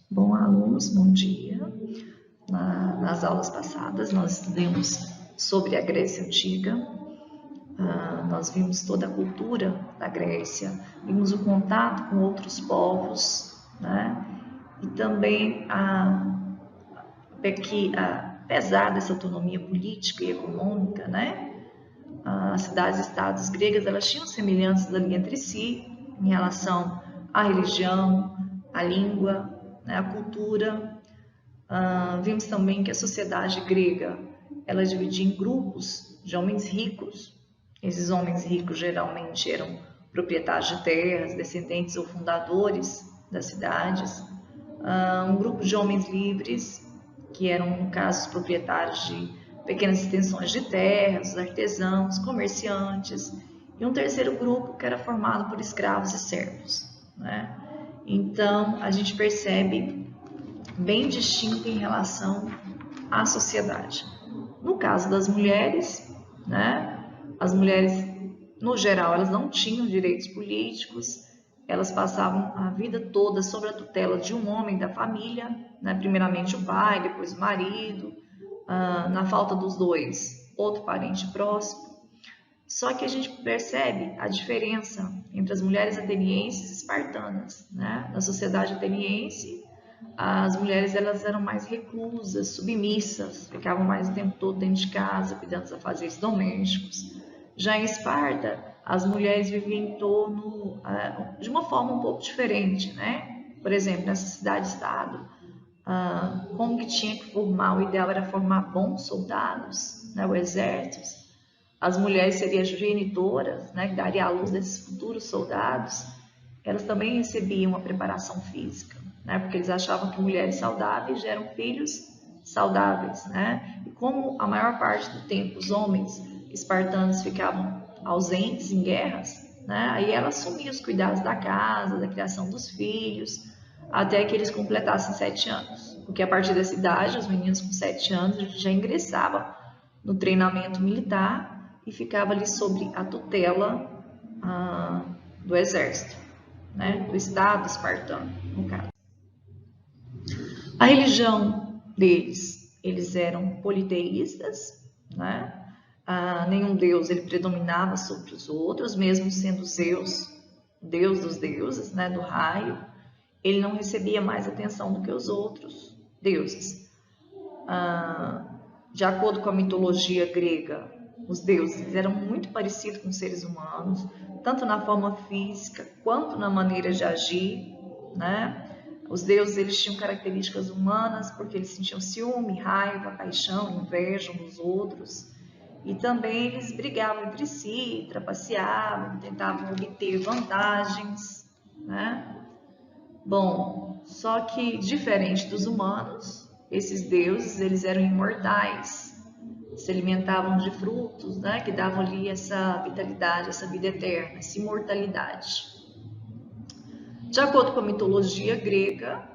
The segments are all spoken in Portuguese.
Bom, alunos, bom dia. Nas aulas passadas, nós estudamos sobre a Grécia Antiga. Nós vimos toda a cultura da Grécia, vimos o contato com outros povos, né? E também, apesar dessa autonomia política e econômica, né? As cidades-estados gregas, elas tinham semelhanças ali entre si, em relação à religião, à língua, né? À cultura. Vimos também que a sociedade grega ela dividia em grupos de homens ricos. Esses homens ricos geralmente eram proprietários de terras, descendentes ou fundadores das cidades. Um grupo de homens livres, que eram, no caso, os proprietários de pequenas extensões de terras, artesãos, comerciantes. E um terceiro grupo que era formado por escravos e servos, né? Então, a gente percebe bem distinta em relação à sociedade. No caso das mulheres, né, as mulheres, no geral, elas não tinham direitos políticos, elas passavam a vida toda sob a tutela de um homem da família, né, primeiramente o pai, depois o marido, na falta dos dois, outro parente próximo. Só que a gente percebe a diferença entre as mulheres atenienses e espartanas, né? Na sociedade ateniense, as mulheres elas eram mais reclusas, submissas, ficavam mais o tempo todo dentro de casa, cuidando dos afazeres domésticos. Já em Esparta, as mulheres viviam em torno de uma forma um pouco diferente, né? Por exemplo, nessa cidade-estado, como que tinha que formar, o ideal era formar bons soldados, né? O exército. As mulheres seriam genitoras, né? Que daria à luz desses futuros soldados. Elas também recebiam uma preparação física, né? Porque eles achavam que mulheres saudáveis geram filhos saudáveis, né? E como a maior parte do tempo os homens espartanos ficavam ausentes em guerras, né? Aí ela assumia os cuidados da casa, da criação dos filhos, até que eles completassem 7 anos. Porque a partir dessa idade, os meninos com 7 anos já ingressavam no treinamento militar e ficava ali sob a tutela do exército, né? Do Estado espartano, no caso. A religião deles, eles eram politeístas, né? Nenhum deus ele predominava sobre os outros, mesmo sendo Zeus, deus dos deuses, né? Do raio, ele não recebia mais atenção do que os outros deuses. De acordo com a mitologia grega, os deuses eram muito parecidos com os seres humanos, tanto na forma física quanto na maneira de agir, né? Os deuses eles tinham características humanas porque eles sentiam ciúme, raiva, paixão, inveja uns dos outros. E também eles brigavam entre si, trapaceavam, tentavam obter vantagens, né? Bom, só que diferente dos humanos, esses deuses eles eram imortais, se alimentavam de frutos, né, que davam ali essa vitalidade, essa vida eterna, essa imortalidade. De acordo com a mitologia grega,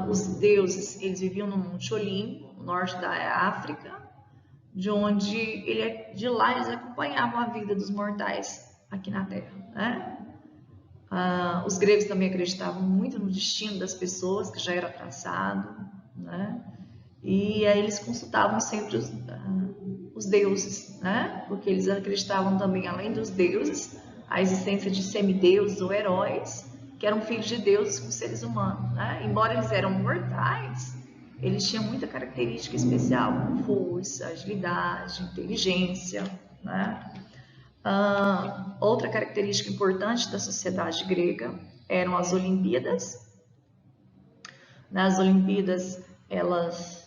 os deuses eles viviam no Monte Olimpo, no norte da África, de lá eles acompanhavam a vida dos mortais aqui na Terra, né? Os gregos também acreditavam muito no destino das pessoas, que já era traçado, né? E aí eles consultavam sempre os deuses, né? Porque eles acreditavam também, além dos deuses, a existência de semideuses ou heróis, que eram filhos de deuses com seres humanos, né? Embora eles eram mortais, eles tinham muita característica especial, como força, agilidade, inteligência, né? Outra característica importante da sociedade grega eram as Olimpíadas. Nas Olimpíadas, elas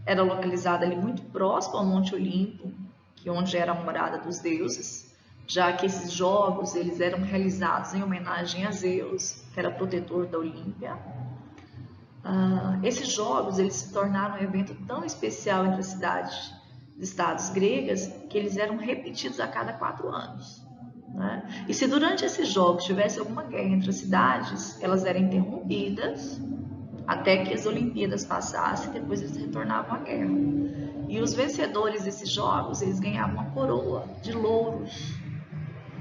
eram localizadas ali muito próximo ao Monte Olimpo, que onde era a morada dos deuses, já que esses jogos eles eram realizados em homenagem a Zeus, que era protetor da Olímpia. Esses jogos eles se tornaram um evento tão especial entre as cidades estados gregas que eles eram repetidos a cada 4 anos, né? E se durante esses jogos tivesse alguma guerra entre as cidades, elas eram interrompidas até que as Olimpíadas passassem, depois eles retornavam à guerra. E os vencedores desses jogos, eles ganhavam uma coroa de louros,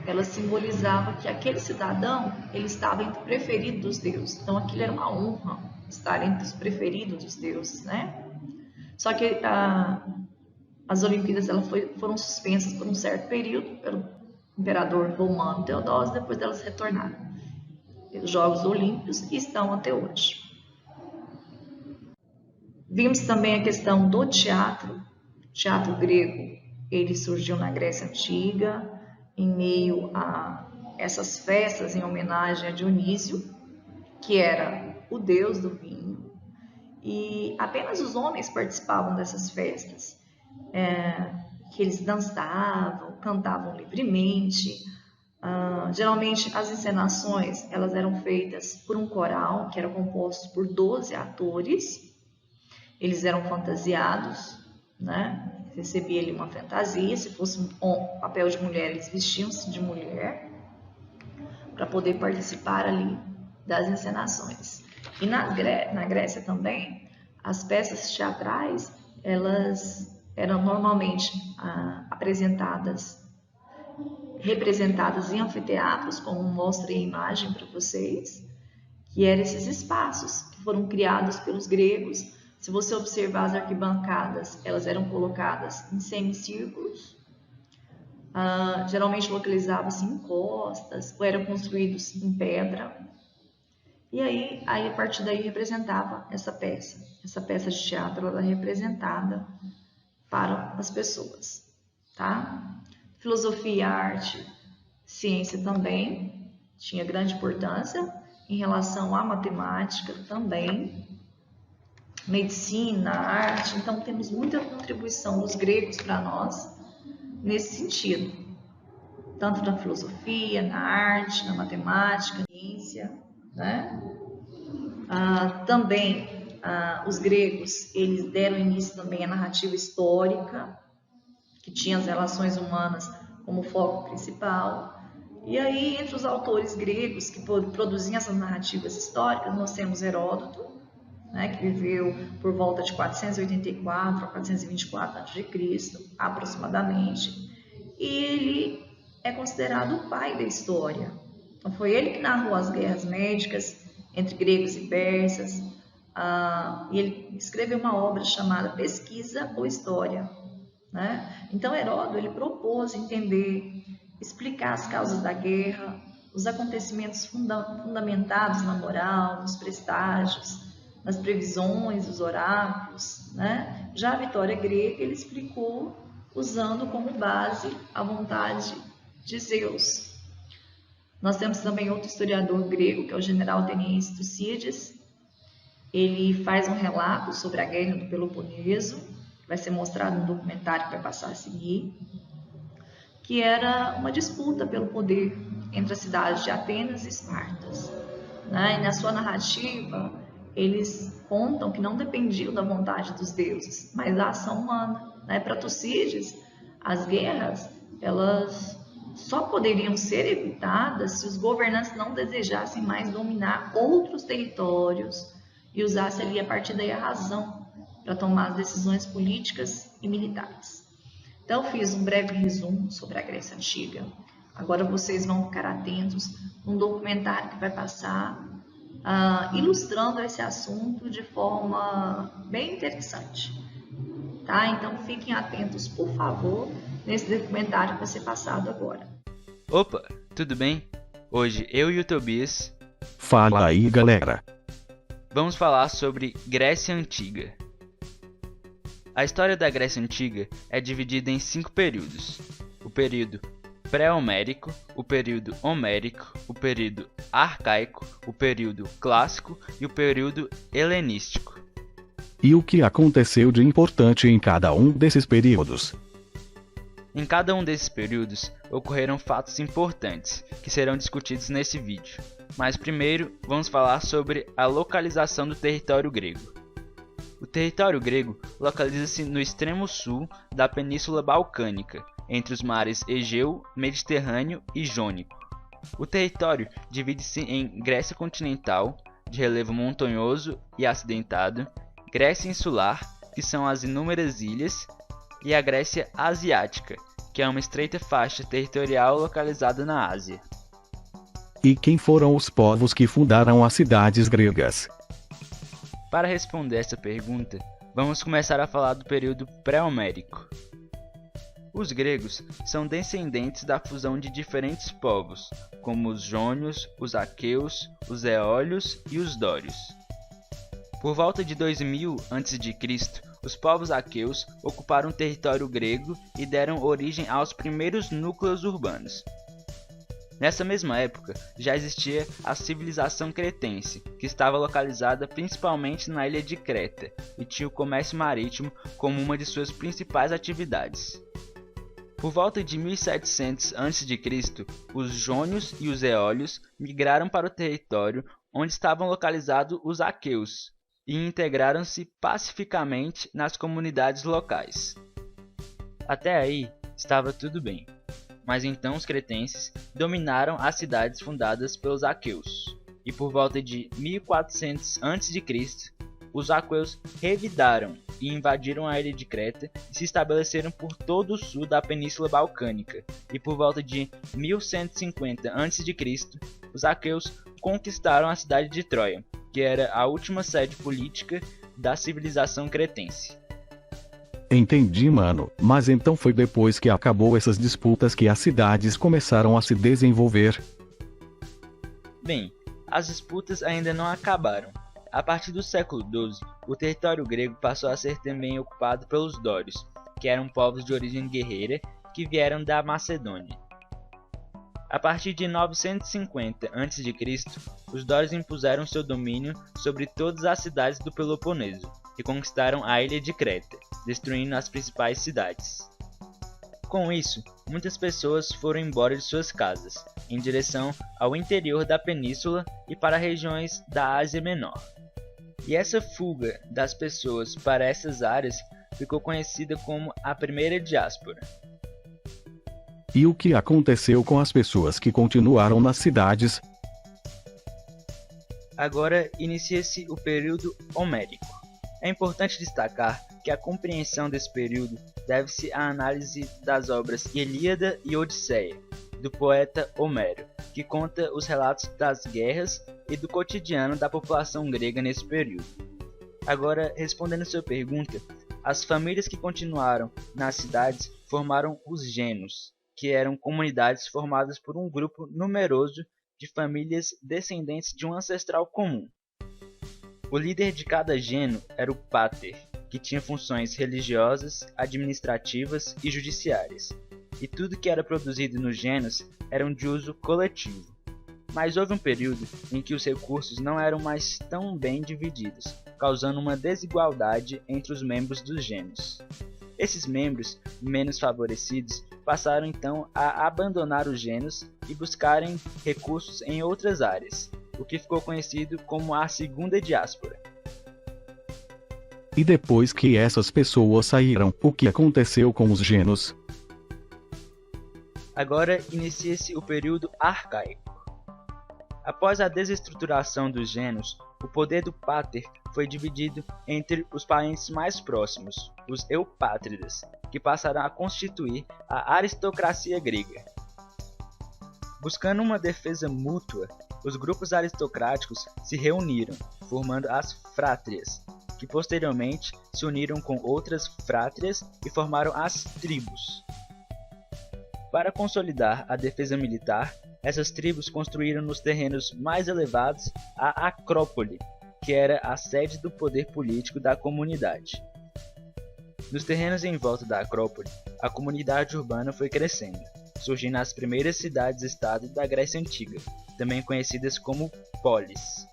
ela simbolizava que aquele cidadão, ele estava entre os preferidos dos deuses. Então, aquilo era uma honra, estar entre os preferidos dos deuses, né? Só que as Olimpíadas foram suspensas por um certo período pelo imperador romano Teodósio, depois delas retornaram. Os Jogos Olímpicos estão até hoje. Vimos também a questão do teatro. O teatro grego, ele surgiu na Grécia Antiga, em meio a essas festas em homenagem a Dionísio, que era o deus do vinho, e apenas os homens participavam dessas festas, que eles dançavam, cantavam livremente. Geralmente as encenações elas eram feitas por um coral que era composto por 12 atores. Eles eram fantasiados, né? Recebia ali uma fantasia, se fosse um papel de mulher, eles vestiam-se de mulher para poder participar ali das encenações. E na Grécia também, as peças teatrais, elas eram normalmente representadas em anfiteatros, como mostrei a imagem para vocês, que eram esses espaços que foram criados pelos gregos. Se você observar as arquibancadas, elas eram colocadas em semicírculos, geralmente localizavam-se em costas, ou eram construídos em pedra. E aí a partir daí representava essa peça de teatro, ela é representada para as pessoas, tá? Filosofia e arte, ciência também tinha grande importância em relação à matemática também. Medicina, arte, então temos muita contribuição dos gregos para nós nesse sentido, tanto na filosofia, na arte, na matemática, na ciência, né? Também os gregos, eles deram início também à narrativa histórica, que tinha as relações humanas como foco principal. E aí, entre os autores gregos que produziam essas narrativas históricas, nós temos Heródoto, né, que viveu por volta de 484 a 424 a.C., aproximadamente, e ele é considerado o pai da história. Então, foi ele que narrou as guerras médicas entre gregos e persas, e ele escreveu uma obra chamada Pesquisa ou História, né? Então, Heródoto ele propôs entender, explicar as causas da guerra, os acontecimentos fundamentados na moral, nos prestágios, nas previsões, os oráculos, né? Já a vitória grega ele explicou usando como base a vontade de Zeus. Nós temos também outro historiador grego, que é o general ateniense Tucídides. Ele faz um relato sobre a guerra do Peloponeso, que vai ser mostrado no documentário que vai passar a seguir, que era uma disputa pelo poder entre as cidades de Atenas e Espartas, né? E na sua narrativa, eles contam que não dependiam da vontade dos deuses, mas da ação humana, né? Para Tucídides, as guerras, elas só poderiam ser evitadas se os governantes não desejassem mais dominar outros territórios e usassem ali a partir daí a razão para tomar as decisões políticas e militares. Então, eu fiz um breve resumo sobre a Grécia Antiga. Agora vocês vão ficar atentos num documentário que vai passar ilustrando esse assunto de forma bem interessante. Tá? Então, fiquem atentos, por favor, nesse documentário que vai ser passado agora. Opa, tudo bem? Hoje eu e o Tobias... Fala aí, galera! Vamos falar sobre Grécia Antiga. A história da Grécia Antiga é dividida em 5 períodos. O período pré-homérico, o período homérico, o período arcaico, o período clássico e o período helenístico. E o que aconteceu de importante em cada um desses períodos? Em cada um desses períodos ocorreram fatos importantes que serão discutidos nesse vídeo. Mas primeiro vamos falar sobre a localização do território grego. O território grego localiza-se no extremo sul da Península Balcânica, entre os mares Egeu, Mediterrâneo e Jônico. O território divide-se em Grécia continental, de relevo montanhoso e acidentado, Grécia insular, que são as inúmeras ilhas, e a Grécia asiática, que é uma estreita faixa territorial localizada na Ásia. E quem foram os povos que fundaram as cidades gregas? Para responder essa pergunta, vamos começar a falar do período pré-homérico. Os gregos são descendentes da fusão de diferentes povos, como os jônios, os aqueus, os eólios e os dórios. Por volta de 2000 a.C., os povos aqueus ocuparam o território grego e deram origem aos primeiros núcleos urbanos. Nessa mesma época, já existia a civilização cretense, que estava localizada principalmente na ilha de Creta e tinha o comércio marítimo como uma de suas principais atividades. Por volta de 1700 a.C., os jônios e os eólios migraram para o território onde estavam localizados os aqueus e integraram-se pacificamente nas comunidades locais. Até aí, estava tudo bem. Mas então os cretenses dominaram as cidades fundadas pelos aqueus, e por volta de 1400 a.C., os aqueus revidaram e invadiram a ilha de Creta e se estabeleceram por todo o sul da Península Balcânica, e por volta de 1150 a.C., os aqueus conquistaram a cidade de Troia, que era a última sede política da civilização cretense. Entendi, mano, mas então foi depois que acabou essas disputas que as cidades começaram a se desenvolver? Bem, as disputas ainda não acabaram. A partir do século XII, o território grego passou a ser também ocupado pelos dórios, que eram povos de origem guerreira que vieram da Macedônia. A partir de 950 a.C., os dórios impuseram seu domínio sobre todas as cidades do Peloponeso e conquistaram a ilha de Creta, destruindo as principais cidades. Com isso, muitas pessoas foram embora de suas casas, em direção ao interior da península e para regiões da Ásia Menor. E essa fuga das pessoas para essas áreas ficou conhecida como a primeira diáspora. E o que aconteceu com as pessoas que continuaram nas cidades? Agora inicia-se o período homérico. É importante destacar que a compreensão desse período deve-se à análise das obras Ilíada e Odisseia, do poeta Homero, que conta os relatos das guerras e do cotidiano da população grega nesse período. Agora, respondendo sua pergunta, as famílias que continuaram nas cidades formaram os genos, que eram comunidades formadas por um grupo numeroso de famílias descendentes de um ancestral comum. O líder de cada geno era o pater, que tinha funções religiosas, administrativas e judiciárias, e tudo que era produzido nos genos era de uso coletivo. Mas houve um período em que os recursos não eram mais tão bem divididos, causando uma desigualdade entre os membros dos genos. Esses membros menos favorecidos passaram então a abandonar os genos e buscarem recursos em outras áreas, o que ficou conhecido como a segunda diáspora. E depois que essas pessoas saíram, o que aconteceu com os genos? Agora inicia-se o período arcaico. Após a desestruturação dos genos, o poder do pater foi dividido entre os parentes mais próximos, os eupátridas, que passaram a constituir a aristocracia grega. Buscando uma defesa mútua, os grupos aristocráticos se reuniram, formando as frátrias, que posteriormente se uniram com outras frátrias e formaram as tribos. Para consolidar a defesa militar, essas tribos construíram nos terrenos mais elevados a Acrópole, que era a sede do poder político da comunidade. Nos terrenos em volta da Acrópole, a comunidade urbana foi crescendo, surgindo as primeiras cidades-estado da Grécia Antiga, também conhecidas como polis.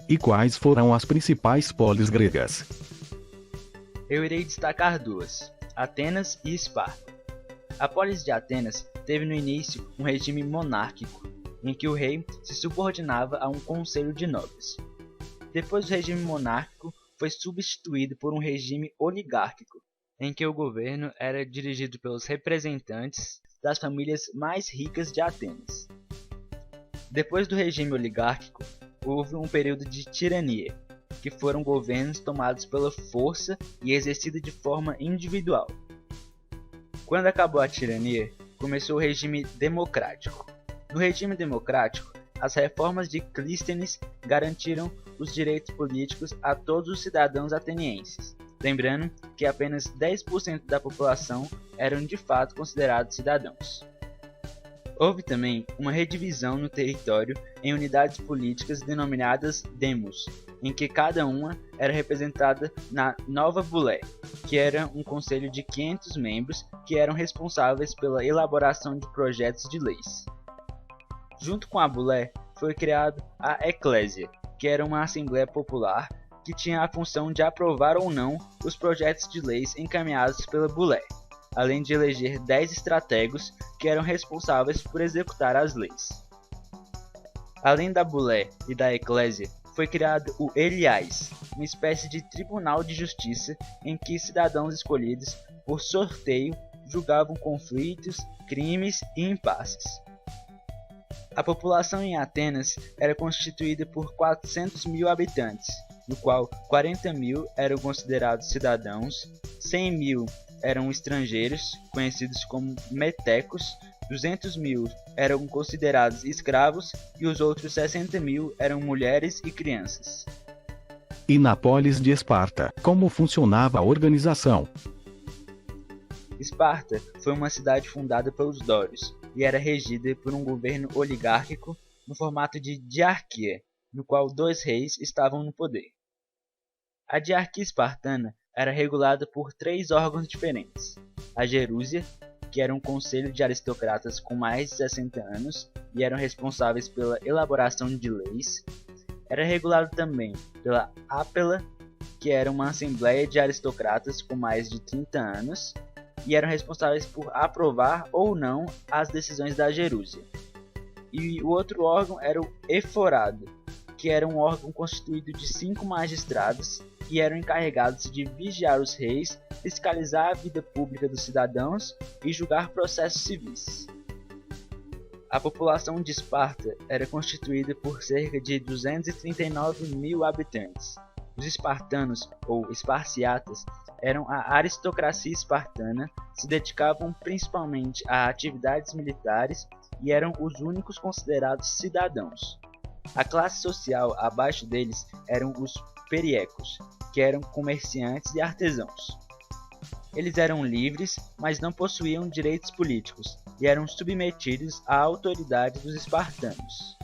E quais foram as principais polis gregas? Eu irei destacar duas, Atenas e Esparta. A polis de Atenas teve no início um regime monárquico, em que o rei se subordinava a um conselho de nobres. Depois do regime monárquico foi substituído por um regime oligárquico, em que o governo era dirigido pelos representantes das famílias mais ricas de Atenas. Depois do regime oligárquico, houve um período de tirania, que foram governos tomados pela força e exercidos de forma individual. Quando acabou a tirania, começou o regime democrático. No regime democrático, as reformas de Clístenes garantiram os direitos políticos a todos os cidadãos atenienses, lembrando que apenas 10% da população eram de fato considerados cidadãos. Houve também uma redivisão no território em unidades políticas denominadas demos, em que cada uma era representada na Nova Bulé, que era um conselho de 500 membros que eram responsáveis pela elaboração de projetos de leis. Junto com a Bulé, foi criada a Eclésia, que era uma assembleia popular que tinha a função de aprovar ou não os projetos de leis encaminhados pela Bulé, além de eleger 10 estrategos que eram responsáveis por executar as leis. Além da Bulé e da Eclésia, foi criado o Eliais, uma espécie de tribunal de justiça em que cidadãos escolhidos por sorteio julgavam conflitos, crimes e impasses. A população em Atenas era constituída por 400 mil habitantes, no qual 40 mil eram considerados cidadãos, 100 mil eram estrangeiros, conhecidos como metecos, 200 mil eram considerados escravos e os outros 60 mil eram mulheres e crianças. E na polis de Esparta, como funcionava a organização? Esparta foi uma cidade fundada pelos dórios e era regida por um governo oligárquico no formato de diarquia, no qual 2 reis estavam no poder. A diarquia espartana era regulada por 3 órgãos diferentes: a Gerúsia, que era um conselho de aristocratas com mais de 60 anos e eram responsáveis pela elaboração de leis. Era regulado também pela Ápela, que era uma assembleia de aristocratas com mais de 30 anos e eram responsáveis por aprovar ou não as decisões da Gerúsia. E o outro órgão era o Eforado, que era um órgão constituído de 5 magistrados que eram encarregados de vigiar os reis, fiscalizar a vida pública dos cidadãos e julgar processos civis. A população de Esparta era constituída por cerca de 239 mil habitantes. Os espartanos, ou esparciatas, eram a aristocracia espartana, se dedicavam principalmente a atividades militares e eram os únicos considerados cidadãos. A classe social abaixo deles eram os periecos, que eram comerciantes e artesãos. Eles eram livres, mas não possuíam direitos políticos e eram submetidos à autoridade dos espartanos.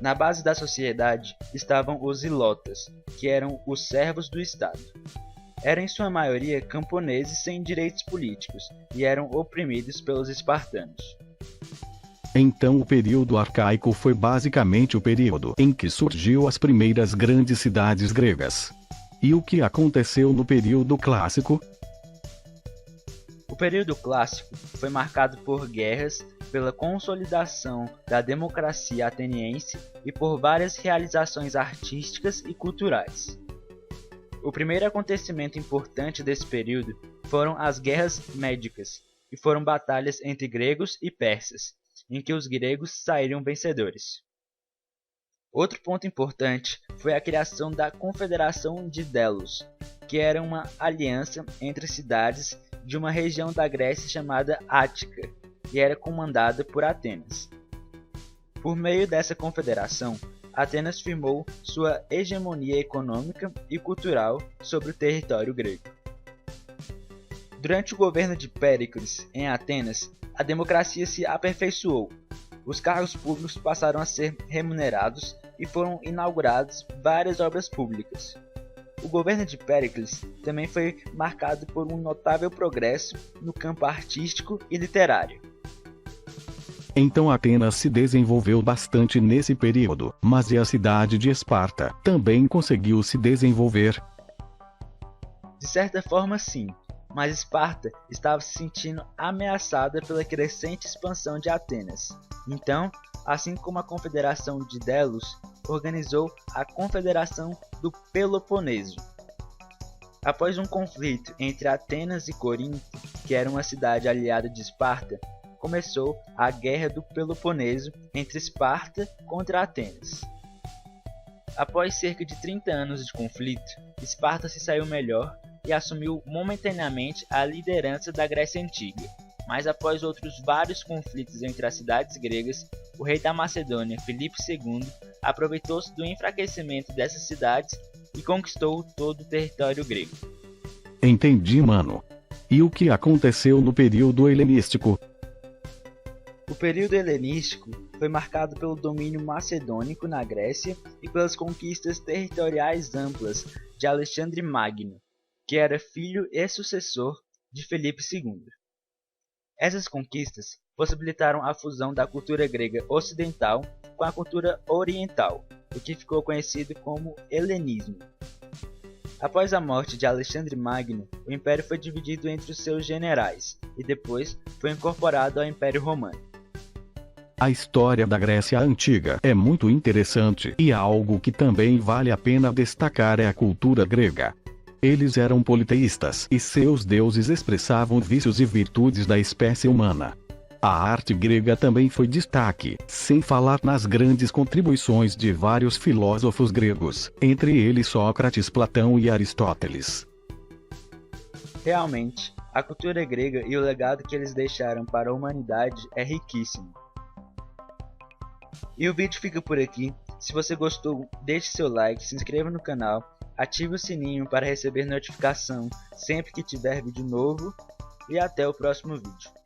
Na base da sociedade estavam os ilotas, que eram os servos do Estado. Eram em sua maioria camponeses sem direitos políticos e eram oprimidos pelos espartanos. Então o período arcaico foi basicamente o período em que surgiu as primeiras grandes cidades gregas. E o que aconteceu no período clássico? O período clássico foi marcado por guerras, pela consolidação da democracia ateniense e por várias realizações artísticas e culturais. O primeiro acontecimento importante desse período foram as Guerras Médicas, que foram batalhas entre gregos e persas, em que os gregos saíram vencedores. Outro ponto importante foi a criação da Confederação de Delos, que era uma aliança entre cidades de uma região da Grécia chamada Ática, e era comandada por Atenas. Por meio dessa confederação, Atenas firmou sua hegemonia econômica e cultural sobre o território grego. Durante o governo de Péricles em Atenas, a democracia se aperfeiçoou. Os cargos públicos passaram a ser remunerados e foram inauguradas várias obras públicas. O governo de Péricles também foi marcado por um notável progresso no campo artístico e literário. Então Atenas se desenvolveu bastante nesse período, mas e a cidade de Esparta também conseguiu se desenvolver? De certa forma, sim, mas Esparta estava se sentindo ameaçada pela crescente expansão de Atenas. Então, assim como a Confederação de Delos, organizou a Confederação do Peloponeso. Após um conflito entre Atenas e Corinto, que era uma cidade aliada de Esparta, começou a Guerra do Peloponeso entre Esparta contra Atenas. Após cerca de 30 anos de conflito, Esparta se saiu melhor e assumiu momentaneamente a liderança da Grécia Antiga. Mas após outros vários conflitos entre as cidades gregas, o rei da Macedônia, Filipe II, aproveitou-se do enfraquecimento dessas cidades e conquistou todo o território grego. Entendi, mano. E o que aconteceu no período helenístico? O período helenístico foi marcado pelo domínio macedônico na Grécia e pelas conquistas territoriais amplas de Alexandre Magno, que era filho e sucessor de Filipe II. Essas conquistas possibilitaram a fusão da cultura grega ocidental com a cultura oriental, o que ficou conhecido como helenismo. Após a morte de Alexandre Magno, o império foi dividido entre os seus generais e depois foi incorporado ao Império Romano. A história da Grécia Antiga é muito interessante e algo que também vale a pena destacar é a cultura grega. Eles eram politeístas e seus deuses expressavam vícios e virtudes da espécie humana. A arte grega também foi destaque, sem falar nas grandes contribuições de vários filósofos gregos, entre eles Sócrates, Platão e Aristóteles. Realmente, a cultura grega e o legado que eles deixaram para a humanidade é riquíssimo. E o vídeo fica por aqui. Se você gostou, deixe seu like, se inscreva no canal, ative o sininho para receber notificação sempre que tiver vídeo novo e até o próximo vídeo.